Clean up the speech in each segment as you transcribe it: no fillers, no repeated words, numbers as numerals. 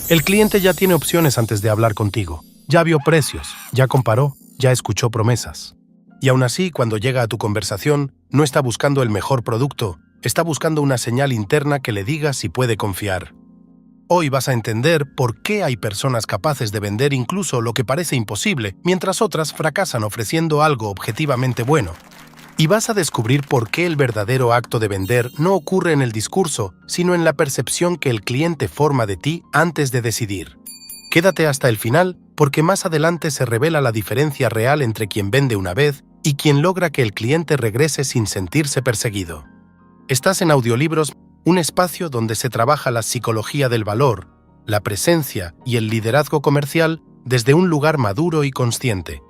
El cliente ya tiene opciones antes de hablar contigo. Ya vio precios, ya comparó, ya escuchó promesas. Y aún así, cuando llega a tu conversación, no está buscando el mejor producto, está buscando una señal interna que le diga si puede confiar. Hoy vas a entender por qué hay personas capaces de vender incluso lo que parece imposible, mientras otras fracasan ofreciendo algo objetivamente bueno. Y vas a descubrir por qué el verdadero acto de vender no ocurre en el discurso, sino en la percepción que el cliente forma de ti antes de decidir. Quédate hasta el final, porque más adelante se revela la diferencia real entre quien vende una vez y quien logra que el cliente regrese sin sentirse perseguido. Estás en Audiolibros, un espacio donde se trabaja la psicología del valor, la presencia y el liderazgo comercial desde un lugar maduro y consciente.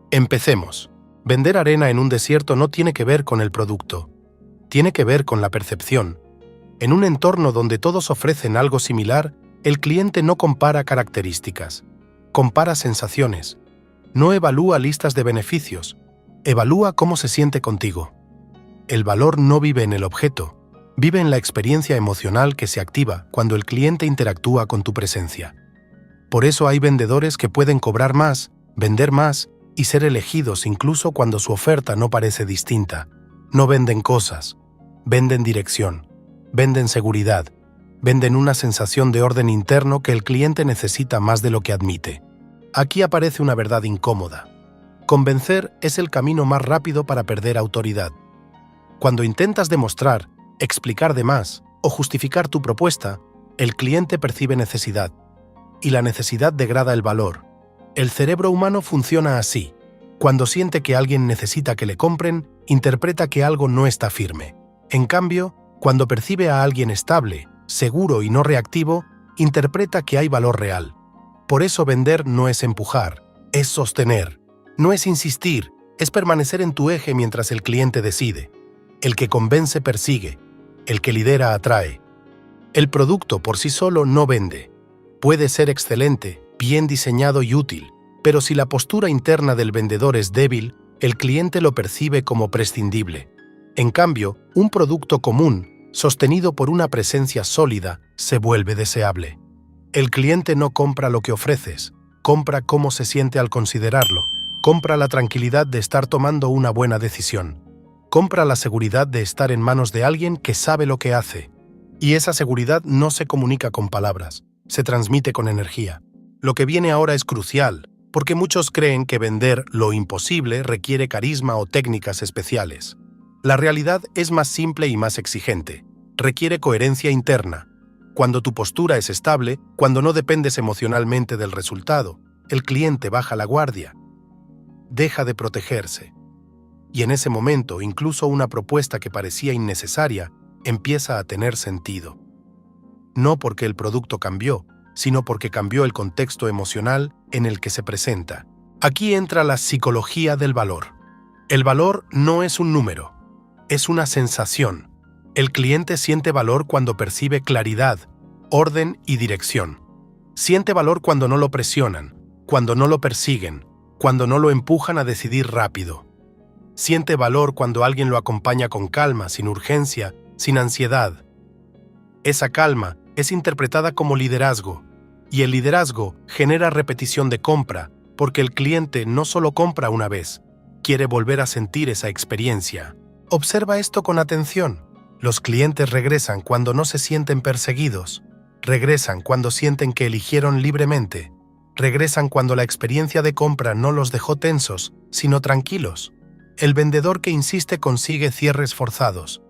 Empecemos. Vender arena en un desierto no tiene que ver con el producto, tiene que ver con la percepción. En un entorno donde todos ofrecen algo similar, el cliente no compara características, compara sensaciones, no evalúa listas de beneficios, evalúa cómo se siente contigo. El valor no vive en el objeto, vive en la experiencia emocional que se activa cuando el cliente interactúa con tu presencia. Por eso hay vendedores que pueden cobrar más, vender más y ser elegidos incluso cuando su oferta no parece distinta. No venden cosas, venden dirección, venden seguridad, venden una sensación de orden interno que el cliente necesita más de lo que admite. Aquí aparece una verdad incómoda. Convencer es el camino más rápido para perder autoridad. Cuando intentas demostrar, explicar de más o justificar tu propuesta, el cliente percibe necesidad, y la necesidad degrada el valor. El cerebro humano funciona así. Cuando siente que alguien necesita que le compren, interpreta que algo no está firme. En cambio, cuando percibe a alguien estable, seguro y no reactivo, interpreta que hay valor real. Por eso vender no es empujar, es sostener. No es insistir, es permanecer en tu eje mientras el cliente decide. El que convence persigue, el que lidera atrae. El producto por sí solo no vende. Puede ser excelente, bien diseñado y útil, pero si la postura interna del vendedor es débil, el cliente lo percibe como prescindible. En cambio, un producto común, sostenido por una presencia sólida, se vuelve deseable. El cliente no compra lo que ofreces, compra cómo se siente al considerarlo, compra la tranquilidad de estar tomando una buena decisión, compra la seguridad de estar en manos de alguien que sabe lo que hace. Y esa seguridad no se comunica con palabras, se transmite con energía. Lo que viene ahora es crucial, porque muchos creen que vender lo imposible requiere carisma o técnicas especiales. La realidad es más simple y más exigente. Requiere coherencia interna. Cuando tu postura es estable, cuando no dependes emocionalmente del resultado, el cliente baja la guardia. Deja de protegerse. Y en ese momento, incluso una propuesta que parecía innecesaria empieza a tener sentido. No porque el producto cambió, sino porque cambió el contexto emocional en el que se presenta. Aquí entra la psicología del valor. El valor no es un número, es una sensación. El cliente siente valor cuando percibe claridad, orden y dirección. Siente valor cuando no lo presionan, cuando no lo persiguen, cuando no lo empujan a decidir rápido. Siente valor cuando alguien lo acompaña con calma, sin urgencia, sin ansiedad. Esa calma es interpretada como liderazgo, y el liderazgo genera repetición de compra, porque el cliente no solo compra una vez, quiere volver a sentir esa experiencia. Observa esto con atención. Los clientes regresan cuando no se sienten perseguidos, regresan cuando sienten que eligieron libremente, regresan cuando la experiencia de compra no los dejó tensos, sino tranquilos. El vendedor que insiste consigue cierres forzados.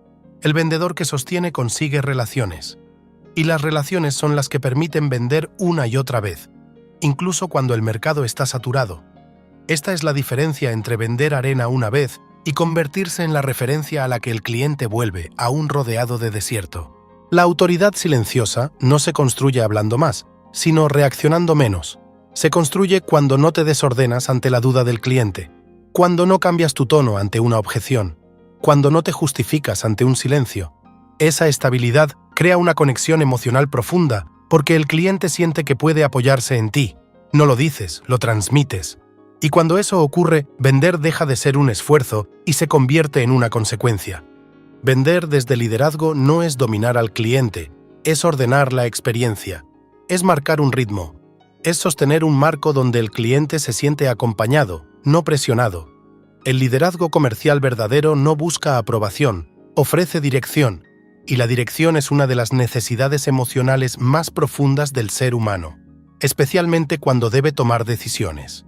El vendedor que sostiene consigue relaciones. Y las relaciones son las que permiten vender una y otra vez, incluso cuando el mercado está saturado. Esta es la diferencia entre vender arena una vez y convertirse en la referencia a la que el cliente vuelve, aún rodeado de desierto. La autoridad silenciosa no se construye hablando más, sino reaccionando menos. Se construye cuando no te desordenas ante la duda del cliente, cuando no cambias tu tono ante una objeción, cuando no te justificas ante un silencio. Esa estabilidad crea una conexión emocional profunda porque el cliente siente que puede apoyarse en ti. No lo dices, lo transmites. Y cuando eso ocurre, vender deja de ser un esfuerzo y se convierte en una consecuencia. Vender desde liderazgo no es dominar al cliente, es ordenar la experiencia. Es marcar un ritmo. Es sostener un marco donde el cliente se siente acompañado, no presionado. El liderazgo comercial verdadero no busca aprobación, ofrece dirección, y la dirección es una de las necesidades emocionales más profundas del ser humano, especialmente cuando debe tomar decisiones.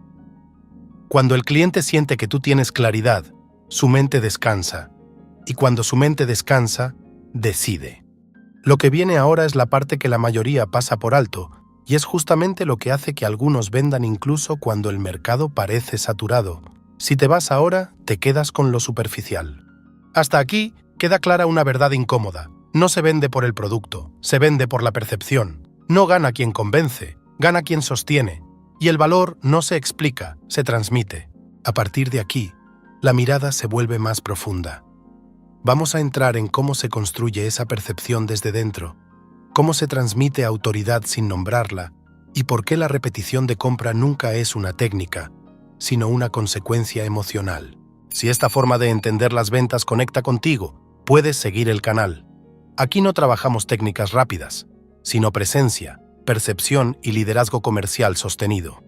Cuando el cliente siente que tú tienes claridad, su mente descansa, y cuando su mente descansa, decide. Lo que viene ahora es la parte que la mayoría pasa por alto, y es justamente lo que hace que algunos vendan incluso cuando el mercado parece saturado. Si te vas ahora, te quedas con lo superficial. Hasta aquí queda clara una verdad incómoda. No se vende por el producto, se vende por la percepción. No gana quien convence, gana quien sostiene. Y el valor no se explica, se transmite. A partir de aquí, la mirada se vuelve más profunda. Vamos a entrar en cómo se construye esa percepción desde dentro, cómo se transmite autoridad sin nombrarla, y por qué la repetición de compra nunca es una técnica, sino una consecuencia emocional. Si esta forma de entender las ventas conecta contigo, puedes seguir el canal. Aquí no trabajamos técnicas rápidas, sino presencia, percepción y liderazgo comercial sostenido.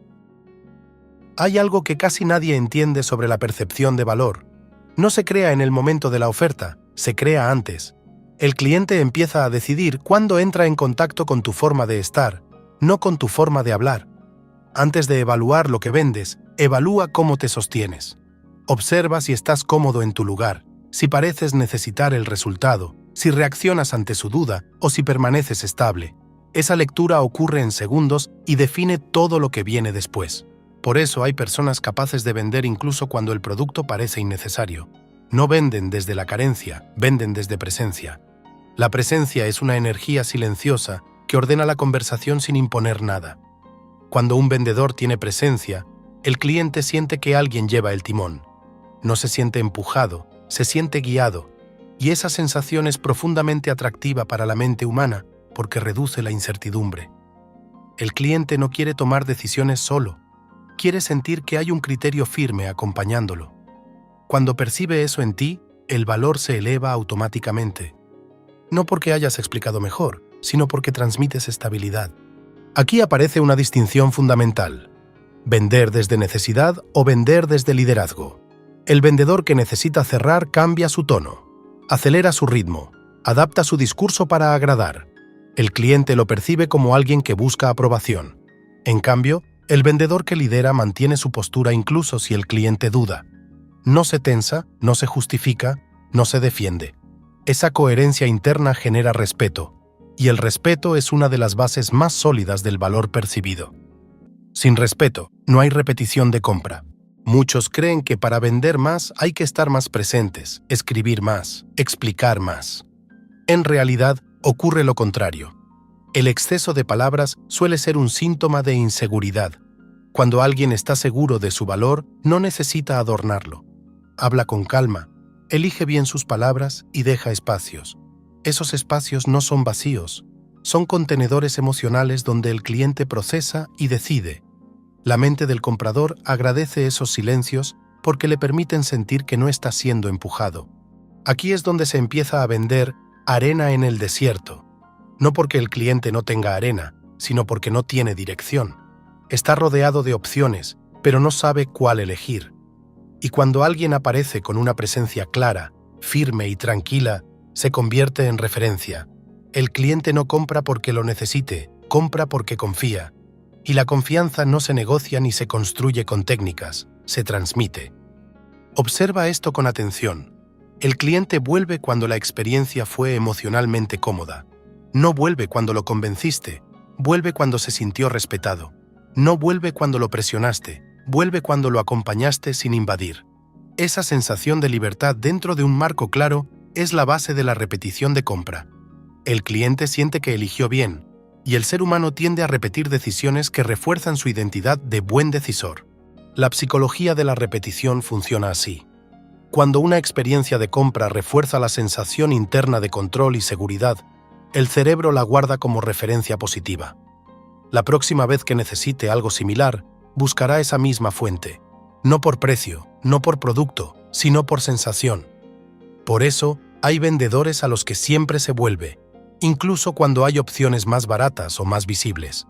Hay algo que casi nadie entiende sobre la percepción de valor. No se crea en el momento de la oferta, se crea antes. El cliente empieza a decidir cuándo entra en contacto con tu forma de estar, no con tu forma de hablar. Antes de evaluar lo que vendes, evalúa cómo te sostienes. Observa si estás cómodo en tu lugar, si pareces necesitar el resultado, si reaccionas ante su duda o si permaneces estable. Esa lectura ocurre en segundos y define todo lo que viene después. Por eso hay personas capaces de vender incluso cuando el producto parece innecesario. No venden desde la carencia, venden desde presencia. La presencia es una energía silenciosa que ordena la conversación sin imponer nada. Cuando un vendedor tiene presencia, el cliente siente que alguien lleva el timón. No se siente empujado, se siente guiado, y esa sensación es profundamente atractiva para la mente humana porque reduce la incertidumbre. El cliente no quiere tomar decisiones solo, quiere sentir que hay un criterio firme acompañándolo. Cuando percibe eso en ti, el valor se eleva automáticamente. No porque hayas explicado mejor, sino porque transmites estabilidad. Aquí aparece una distinción fundamental: vender desde necesidad o vender desde liderazgo. El vendedor que necesita cerrar cambia su tono, acelera su ritmo, adapta su discurso para agradar. El cliente lo percibe como alguien que busca aprobación. En cambio, el vendedor que lidera mantiene su postura incluso si el cliente duda. No se tensa, no se justifica, no se defiende. Esa coherencia interna genera respeto, y el respeto es una de las bases más sólidas del valor percibido. Sin respeto, no hay repetición de compra. Muchos creen que para vender más hay que estar más presentes, escribir más, explicar más. En realidad, ocurre lo contrario. El exceso de palabras suele ser un síntoma de inseguridad. Cuando alguien está seguro de su valor, no necesita adornarlo. Habla con calma, elige bien sus palabras y deja espacios. Esos espacios no son vacíos, son contenedores emocionales donde el cliente procesa y decide. La mente del comprador agradece esos silencios porque le permiten sentir que no está siendo empujado. Aquí es donde se empieza a vender arena en el desierto. No porque el cliente no tenga arena, sino porque no tiene dirección. Está rodeado de opciones, pero no sabe cuál elegir. Y cuando alguien aparece con una presencia clara, firme y tranquila, se convierte en referencia. El cliente no compra porque lo necesite, compra porque confía. Y la confianza no se negocia ni se construye con técnicas, se transmite. Observa esto con atención. El cliente vuelve cuando la experiencia fue emocionalmente cómoda. No vuelve cuando lo convenciste, vuelve cuando se sintió respetado. No vuelve cuando lo presionaste, vuelve cuando lo acompañaste sin invadir. Esa sensación de libertad dentro de un marco claro es la base de la repetición de compra. El cliente siente que eligió bien, y el ser humano tiende a repetir decisiones que refuerzan su identidad de buen decisor. La psicología de la repetición funciona así. Cuando una experiencia de compra refuerza la sensación interna de control y seguridad, el cerebro la guarda como referencia positiva. La próxima vez que necesite algo similar, buscará esa misma fuente, no por precio, no por producto, sino por sensación. Por eso, hay vendedores a los que siempre se vuelve, incluso cuando hay opciones más baratas o más visibles.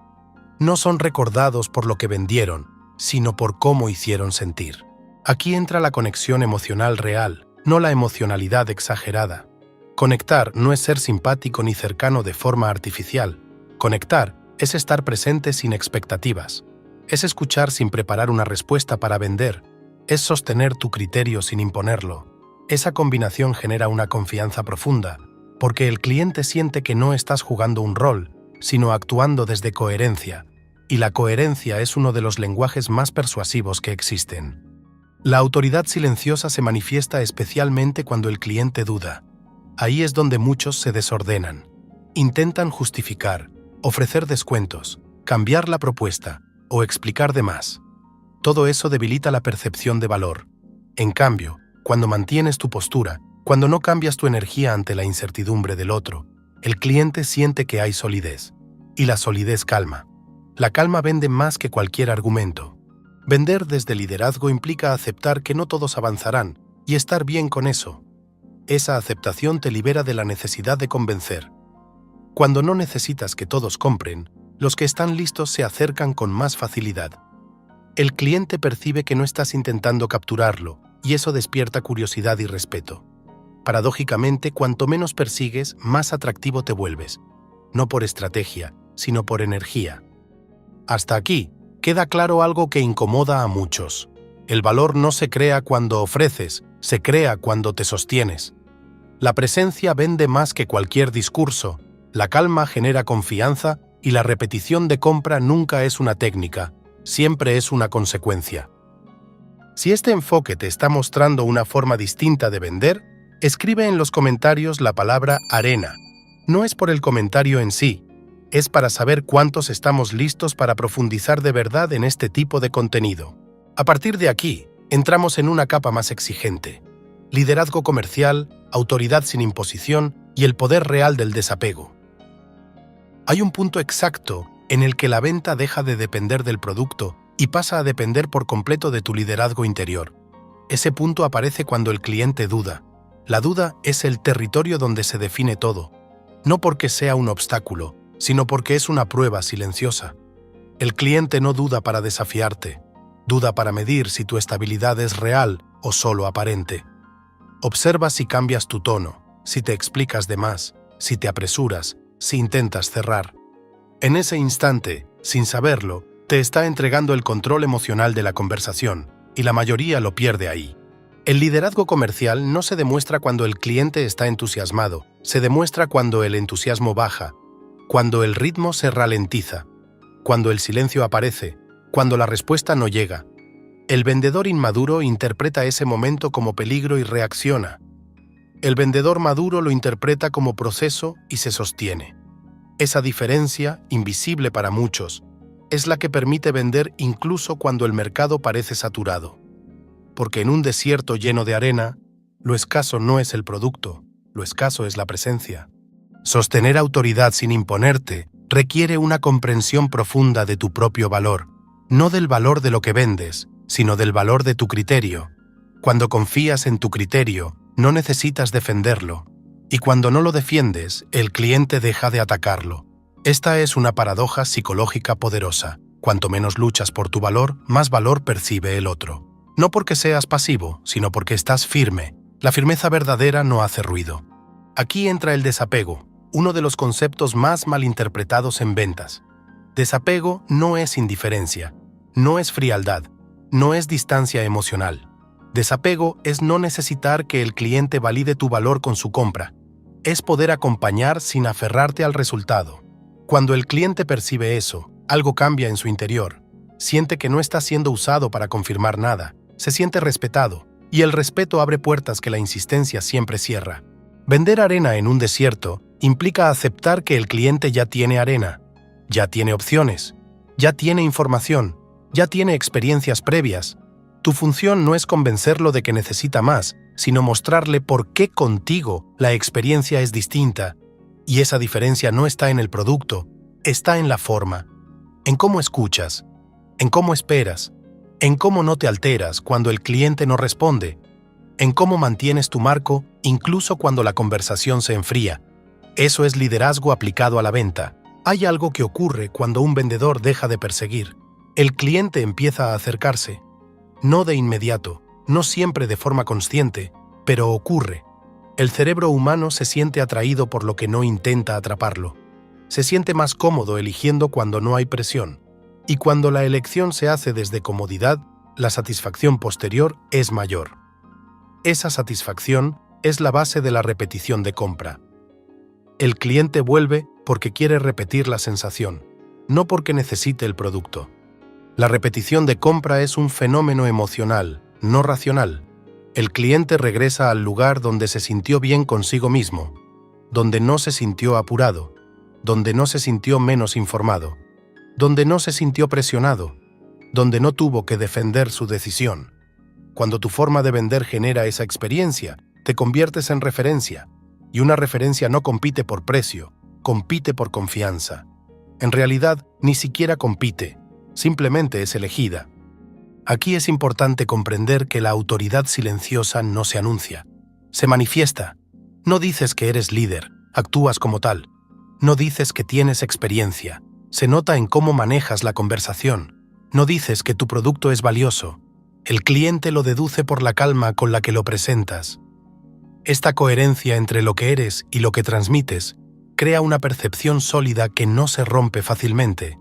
No son recordados por lo que vendieron, sino por cómo hicieron sentir. Aquí entra la conexión emocional real, no la emocionalidad exagerada. Conectar no es ser simpático ni cercano de forma artificial. Conectar es estar presente sin expectativas. Es escuchar sin preparar una respuesta para vender. Es sostener tu criterio sin imponerlo. Esa combinación genera una confianza profunda, porque el cliente siente que no estás jugando un rol, sino actuando desde coherencia, y la coherencia es uno de los lenguajes más persuasivos que existen. La autoridad silenciosa se manifiesta especialmente cuando el cliente duda. Ahí es donde muchos se desordenan. Intentan justificar, ofrecer descuentos, cambiar la propuesta o explicar de más. Todo eso debilita la percepción de valor. En cambio, cuando mantienes tu postura, cuando no cambias tu energía ante la incertidumbre del otro, el cliente siente que hay solidez. Y la solidez calma. La calma vende más que cualquier argumento. Vender desde liderazgo implica aceptar que no todos avanzarán y estar bien con eso. Esa aceptación te libera de la necesidad de convencer. Cuando no necesitas que todos compren, los que están listos se acercan con más facilidad. El cliente percibe que no estás intentando capturarlo y eso despierta curiosidad y respeto. Paradójicamente, cuanto menos persigues, más atractivo te vuelves. No por estrategia, sino por energía. Hasta aquí, queda claro algo que incomoda a muchos. El valor no se crea cuando ofreces, se crea cuando te sostienes. La presencia vende más que cualquier discurso, la calma genera confianza y la repetición de compra nunca es una técnica, siempre es una consecuencia. Si este enfoque te está mostrando una forma distinta de vender, escribe en los comentarios la palabra arena. No es por el comentario en sí, es para saber cuántos estamos listos para profundizar de verdad en este tipo de contenido. A partir de aquí, entramos en una capa más exigente. Liderazgo comercial, autoridad sin imposición y el poder real del desapego. Hay un punto exacto en el que la venta deja de depender del producto y pasa a depender por completo de tu liderazgo interior. Ese punto aparece cuando el cliente duda. La duda es el territorio donde se define todo, no porque sea un obstáculo, sino porque es una prueba silenciosa. El cliente no duda para desafiarte, duda para medir si tu estabilidad es real o solo aparente. Observa si cambias tu tono, si te explicas de más, si te apresuras, si intentas cerrar. En ese instante, sin saberlo, te está entregando el control emocional de la conversación, y la mayoría lo pierde ahí. El liderazgo comercial no se demuestra cuando el cliente está entusiasmado, se demuestra cuando el entusiasmo baja, cuando el ritmo se ralentiza, cuando el silencio aparece, cuando la respuesta no llega. El vendedor inmaduro interpreta ese momento como peligro y reacciona. El vendedor maduro lo interpreta como proceso y se sostiene. Esa diferencia, invisible para muchos, es la que permite vender incluso cuando el mercado parece saturado. Porque en un desierto lleno de arena, lo escaso no es el producto, lo escaso es la presencia. Sostener autoridad sin imponerte requiere una comprensión profunda de tu propio valor, no del valor de lo que vendes, sino del valor de tu criterio. Cuando confías en tu criterio, no necesitas defenderlo, y cuando no lo defiendes, el cliente deja de atacarlo. Esta es una paradoja psicológica poderosa. Cuanto menos luchas por tu valor, más valor percibe el otro. No porque seas pasivo, sino porque estás firme. La firmeza verdadera no hace ruido. Aquí entra el desapego, uno de los conceptos más malinterpretados en ventas. Desapego no es indiferencia, no es frialdad, no es distancia emocional. Desapego es no necesitar que el cliente valide tu valor con su compra. Es poder acompañar sin aferrarte al resultado. Cuando el cliente percibe eso, algo cambia en su interior. Siente que no está siendo usado para confirmar nada. Se siente respetado, y el respeto abre puertas que la insistencia siempre cierra. Vender arena en un desierto implica aceptar que el cliente ya tiene arena, ya tiene opciones, ya tiene información, ya tiene experiencias previas. Tu función no es convencerlo de que necesita más, sino mostrarle por qué contigo la experiencia es distinta. Y esa diferencia no está en el producto, está en la forma, en cómo escuchas, en cómo esperas, en cómo no te alteras cuando el cliente no responde, en cómo mantienes tu marco incluso cuando la conversación se enfría. Eso es liderazgo aplicado a la venta. Hay algo que ocurre cuando un vendedor deja de perseguir. El cliente empieza a acercarse. No de inmediato, no siempre de forma consciente, pero ocurre. El cerebro humano se siente atraído por lo que no intenta atraparlo. Se siente más cómodo eligiendo cuando no hay presión. Y cuando la elección se hace desde comodidad, la satisfacción posterior es mayor. Esa satisfacción es la base de la repetición de compra. El cliente vuelve porque quiere repetir la sensación, no porque necesite el producto. La repetición de compra es un fenómeno emocional, no racional. El cliente regresa al lugar donde se sintió bien consigo mismo, donde no se sintió apurado, donde no se sintió menos informado, donde no se sintió presionado, donde no tuvo que defender su decisión. Cuando tu forma de vender genera esa experiencia, te conviertes en referencia, y una referencia no compite por precio, compite por confianza. En realidad, ni siquiera compite, simplemente es elegida. Aquí es importante comprender que la autoridad silenciosa no se anuncia, se manifiesta. No dices que eres líder, actúas como tal. No dices que tienes experiencia, se nota en cómo manejas la conversación. No dices que tu producto es valioso. El cliente lo deduce por la calma con la que lo presentas. Esta coherencia entre lo que eres y lo que transmites crea una percepción sólida que no se rompe fácilmente.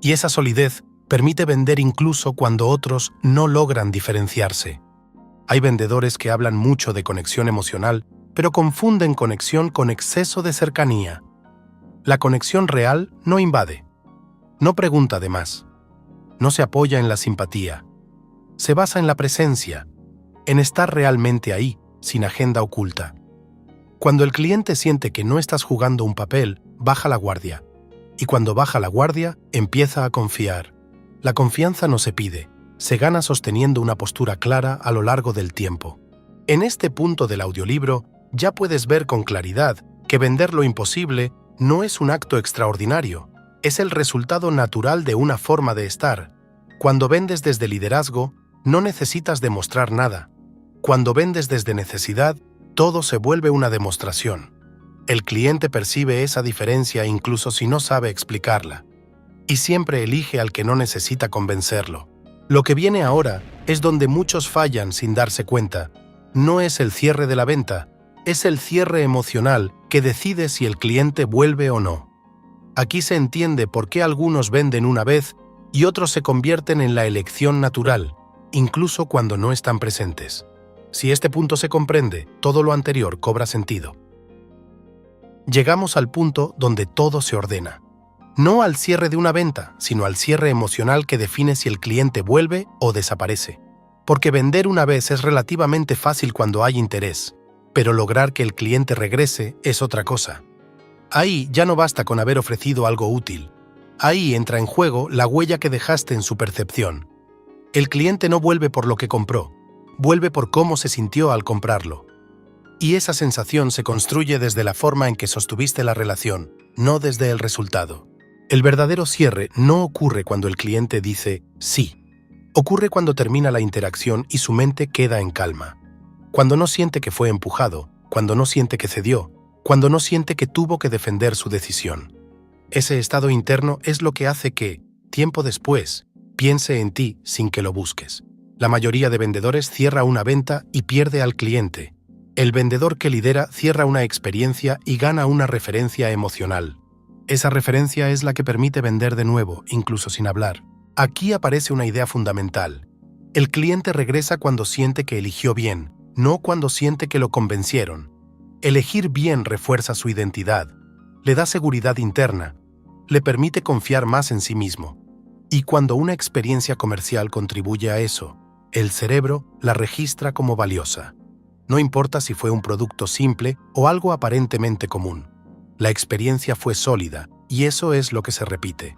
Y esa solidez permite vender incluso cuando otros no logran diferenciarse. Hay vendedores que hablan mucho de conexión emocional, pero confunden conexión con exceso de cercanía. La conexión real no invade, no pregunta de más, no se apoya en la simpatía. Se basa en la presencia, en estar realmente ahí, sin agenda oculta. Cuando el cliente siente que no estás jugando un papel, baja la guardia. Y cuando baja la guardia, empieza a confiar. La confianza no se pide, se gana sosteniendo una postura clara a lo largo del tiempo. En este punto del audiolibro, ya puedes ver con claridad que vender lo imposible no es un acto extraordinario, es el resultado natural de una forma de estar. Cuando vendes desde liderazgo, no necesitas demostrar nada. Cuando vendes desde necesidad, todo se vuelve una demostración. El cliente percibe esa diferencia incluso si no sabe explicarla. Y siempre elige al que no necesita convencerlo. Lo que viene ahora es donde muchos fallan sin darse cuenta. No es el cierre de la venta, es el cierre emocional que decide si el cliente vuelve o no. Aquí se entiende por qué algunos venden una vez y otros se convierten en la elección natural, incluso cuando no están presentes. Si este punto se comprende, todo lo anterior cobra sentido. Llegamos al punto donde todo se ordena. No al cierre de una venta, sino al cierre emocional que define si el cliente vuelve o desaparece. Porque vender una vez es relativamente fácil cuando hay interés, pero lograr que el cliente regrese es otra cosa. Ahí ya no basta con haber ofrecido algo útil. Ahí entra en juego la huella que dejaste en su percepción. El cliente no vuelve por lo que compró, vuelve por cómo se sintió al comprarlo. Y esa sensación se construye desde la forma en que sostuviste la relación, no desde el resultado. El verdadero cierre no ocurre cuando el cliente dice sí. Ocurre cuando termina la interacción y su mente queda en calma. Cuando no siente que fue empujado, cuando no siente que cedió, cuando no siente que tuvo que defender su decisión. Ese estado interno es lo que hace que, tiempo después, piense en ti sin que lo busques. La mayoría de vendedores cierra una venta y pierde al cliente. El vendedor que lidera cierra una experiencia y gana una referencia emocional. Esa referencia es la que permite vender de nuevo, incluso sin hablar. Aquí aparece una idea fundamental. El cliente regresa cuando siente que eligió bien, no cuando siente que lo convencieron. Elegir bien refuerza su identidad, le da seguridad interna, le permite confiar más en sí mismo. Y cuando una experiencia comercial contribuye a eso, el cerebro la registra como valiosa. No importa si fue un producto simple o algo aparentemente común. La experiencia fue sólida y eso es lo que se repite.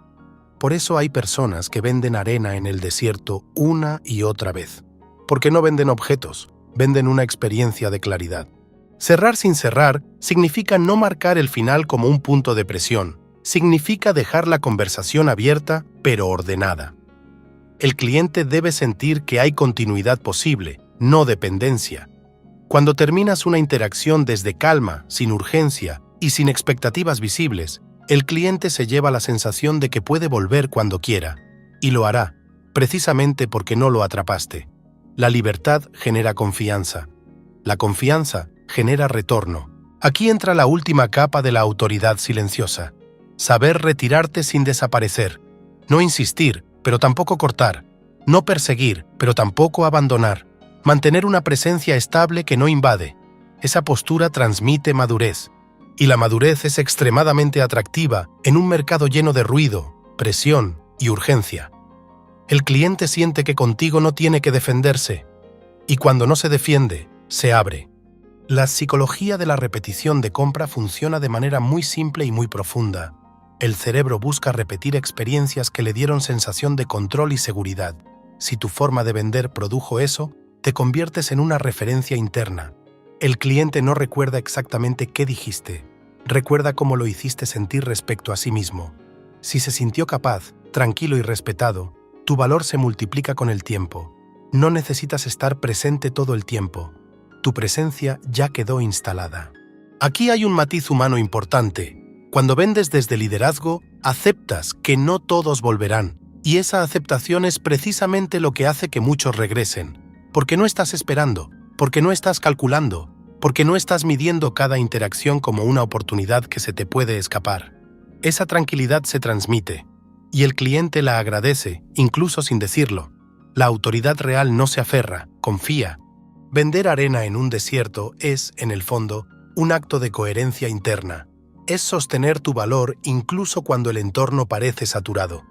Por eso hay personas que venden arena en el desierto una y otra vez. Porque no venden objetos, venden una experiencia de claridad. Cerrar sin cerrar significa no marcar el final como un punto de presión. Significa dejar la conversación abierta, pero ordenada. El cliente debe sentir que hay continuidad posible, no dependencia. Cuando terminas una interacción desde calma, sin urgencia, Y sin expectativas visibles, el cliente se lleva la sensación de que puede volver cuando quiera, y lo hará, precisamente porque no lo atrapaste. La libertad genera confianza. La confianza genera retorno. Aquí entra la última capa de la autoridad silenciosa. Saber retirarte sin desaparecer. No insistir, pero tampoco cortar. No perseguir, pero tampoco abandonar. Mantener una presencia estable que no invade. Esa postura transmite madurez. Y la madurez es extremadamente atractiva en un mercado lleno de ruido, presión y urgencia. El cliente siente que contigo no tiene que defenderse. Y cuando no se defiende, se abre. La psicología de la repetición de compra funciona de manera muy simple y muy profunda. El cerebro busca repetir experiencias que le dieron sensación de control y seguridad. Si tu forma de vender produjo eso, te conviertes en una referencia interna. El cliente no recuerda exactamente qué dijiste, recuerda cómo lo hiciste sentir respecto a sí mismo. Si se sintió capaz, tranquilo y respetado, tu valor se multiplica con el tiempo. No necesitas estar presente todo el tiempo. Tu presencia ya quedó instalada. Aquí hay un matiz humano importante. Cuando vendes desde liderazgo, aceptas que no todos volverán, y esa aceptación es precisamente lo que hace que muchos regresen, porque no estás esperando, porque no estás calculando, porque no estás midiendo cada interacción como una oportunidad que se te puede escapar. Esa tranquilidad se transmite, y el cliente la agradece, incluso sin decirlo. La autoridad real no se aferra, confía. Vender arena en un desierto es, en el fondo, un acto de coherencia interna. Es sostener tu valor incluso cuando el entorno parece saturado.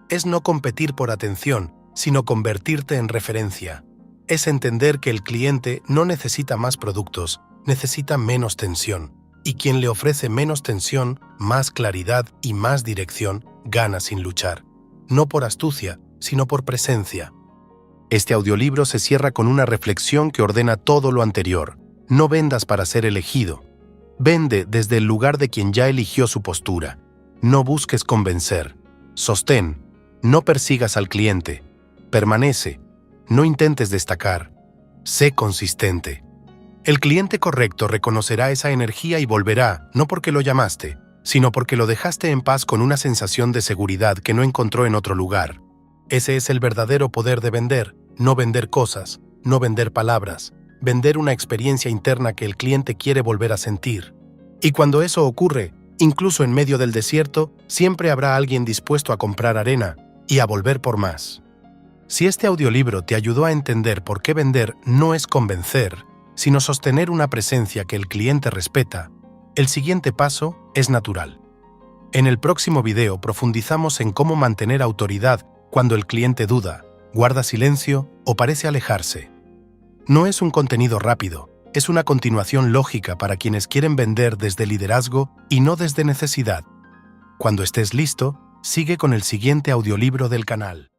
Es no competir por atención, sino convertirte en referencia. Es entender que el cliente no necesita más productos, necesita menos tensión. Y quien le ofrece menos tensión, más claridad y más dirección, gana sin luchar. No por astucia, sino por presencia. Este audiolibro se cierra con una reflexión que ordena todo lo anterior. No vendas para ser elegido. Vende desde el lugar de quien ya eligió su postura. No busques convencer. Sostén. No persigas al cliente. Permanece. No intentes destacar. Sé consistente. El cliente correcto reconocerá esa energía y volverá, no porque lo llamaste, sino porque lo dejaste en paz con una sensación de seguridad que no encontró en otro lugar. Ese es el verdadero poder de vender, no vender cosas, no vender palabras, vender una experiencia interna que el cliente quiere volver a sentir. Y cuando eso ocurre, incluso en medio del desierto, siempre habrá alguien dispuesto a comprar arena y a volver por más. Si este audiolibro te ayudó a entender por qué vender no es convencer, sino sostener una presencia que el cliente respeta, el siguiente paso es natural. En el próximo video profundizamos en cómo mantener autoridad cuando el cliente duda, guarda silencio o parece alejarse. No es un contenido rápido, es una continuación lógica para quienes quieren vender desde liderazgo y no desde necesidad. Cuando estés listo, sigue con el siguiente audiolibro del canal.